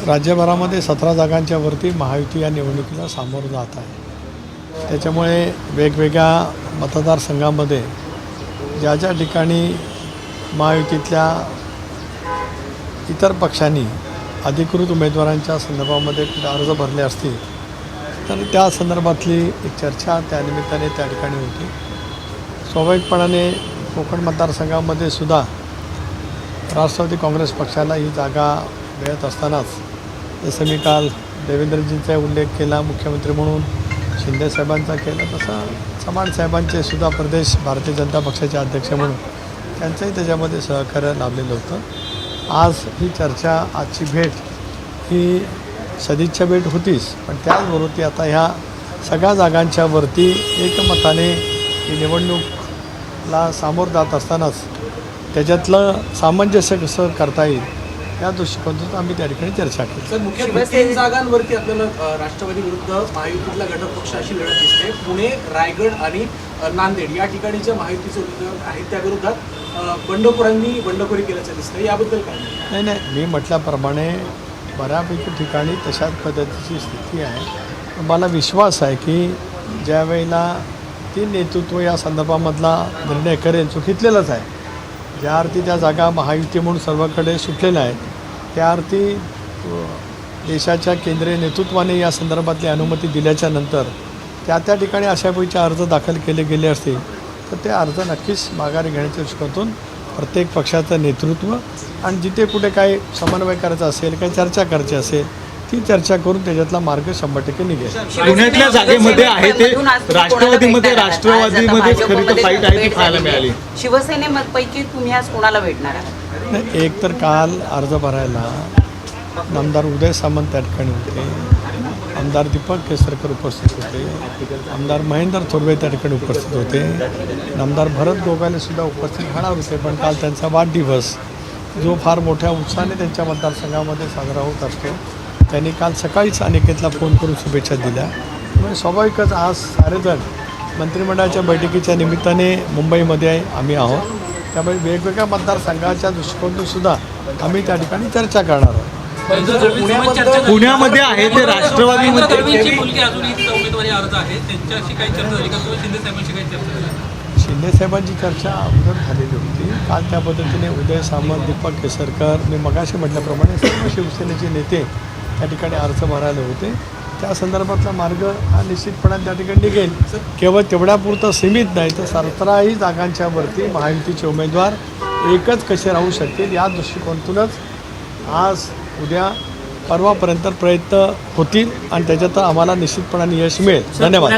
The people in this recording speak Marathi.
राज्यभरामध्ये 17 जागांच्या वरती महायुती या निवडणुकीला सामोरं जात आहे। त्याच्यामुळे वेगवेगळ्या मतदारसंघामध्ये ज्या ज्या ठिकाणी महायुतीतल्या इतर पक्षांनी अधिकृत उमेदवारांच्या संदर्भामध्ये अर्ज भरले असतील तर त्या संदर्भातली एक चर्चा त्यानिमित्ताने त्या ठिकाणी होती। स्वाभाविकपणाने कोकण मतदारसंघामध्ये सुद्धा राष्ट्रवादी काँग्रेस पक्षाला ही जागा मिळत असतानाच जसं मी काल देवेंद्रजींचा उल्लेख केला मुख्यमंत्री म्हणून, शिंदेसाहेबांचा केला, तसं चव्हाण साहेबांचे सुद्धा प्रदेश भारतीय जनता पक्षाचे अध्यक्ष म्हणून त्यांचंही त्याच्यामध्ये सहकार्य लाभलेलं होतं। आज ही चर्चा, आजची भेट ही सदिच्छा भेट होतीच, पण त्याचबरोबर ती आता ह्या सगळ्या जागांच्या वरती एकमताने ही निवडणूकला सामोरं जात असतानाच त्याच्यातलं सामंजस्य कसं करता येईल या दृष्टिकोनातून आम्ही त्या ठिकाणी चर्चा केली। सर, मुख्य 3 जागांवरती आपल्याला राष्ट्रवादी विरुद्ध महायुतीतला घटक पक्ष अशी लढत दिसते। पुणे, रायगड आणि नांदेड या ठिकाणी ज्या महायुतीचे उमेदवार आहेत त्या विरोधात बंडखोरांनी बंडखोरी केल्याचं दिसतं, याबद्दल काय? नाही, मी म्हटल्याप्रमाणे बऱ्यापैकी ठिकाणी तशाच पद्धतीची स्थिती आहे। मला विश्वास आहे की ज्या वेळेला ती नेतृत्व या संदर्भामधला निर्णय करेल, चुकीतलेलंच आहे, ज्या अर्थी त्या जागा महायुती म्हणून सर्वकडे सुटलेल्या आहेत त्या अर्थी देशाच्या केंद्रीय नेतृत्वाने या संदर्भातली अनुमती दिल्याच्या नंतर त्या ठिकाणी अशापैकी अर्ज दाखल केले गेले असतील तर ते अर्ज नक्कीच माघारी घेण्याच्या दृष्टिकोनातून प्रत्येक पक्षाचं नेतृत्व आणि जिथे कुठे काही समन्वय करायचा असेल, काही चर्चा करायची असेल ती चर्चा करून त्याच्यातला मार्ग 100% निघेल। पुण्यातल्या जागेमध्ये आहे ते राष्ट्रवादीमध्ये खरी तर फाईट आहे ती पाहायला मिळाली। शिवसेनेपैकी तुम्ही आज कोणाला भेटणार आहात? नाही, एक तर काल अर्ज भरायला आमदार उदय सामंत त्या ठिकाणी होते, आमदार दीपक केसरकर उपस्थित होते, आमदार महेंद्र थोरवे त्या ठिकाणी उपस्थित होते, आमदार भरत गोगालेसुद्धा उपस्थित राहणार होते, पण काल त्यांचा वाढदिवस जो फार मोठ्या उत्साहाने त्यांच्या मतदारसंघामध्ये साजरा होत असतो त्यांनी काल सकाळीच अनिकेतला फोन करून शुभेच्छा दिल्या। त्यामुळे स्वाभाविकच आज सारेजण मंत्रिमंडळाच्या बैठकीच्या निमित्ताने मुंबईमध्ये आम्ही आहोत, त्यामुळे वेगवेगळ्या मतदारसंघाच्या दृष्टिकोनातून सुद्धा आम्ही त्या ठिकाणी चर्चा करणार आहोत। पुण्यामध्ये आहे ते राष्ट्रवादीमध्ये शिंदेसाहेबांची चर्चा अगोदर झालेली होती काल, त्या पद्धतीने उदय सामंत, दीपक केसरकर, मी मगाशी म्हटल्याप्रमाणे सर्व शिवसेनेचे नेते त्या ठिकाणी अर्ज भरायला होते। त्या संदर्भातला मार्ग हा निश्चितपणे त्या ठिकाणी निघेल। केवळ तेवढ्यापुरतं सीमित नाही तर 17ही जागांच्या वरती महायुतीचे उमेदवार एकच कसे राहू शकतील या दृष्टिकोनातूनच आज उद्या परवापर्यंत प्रयत्न होतील आणि त्याच्यात आम्हाला निश्चितपणाने यश मिळेल। धन्यवाद।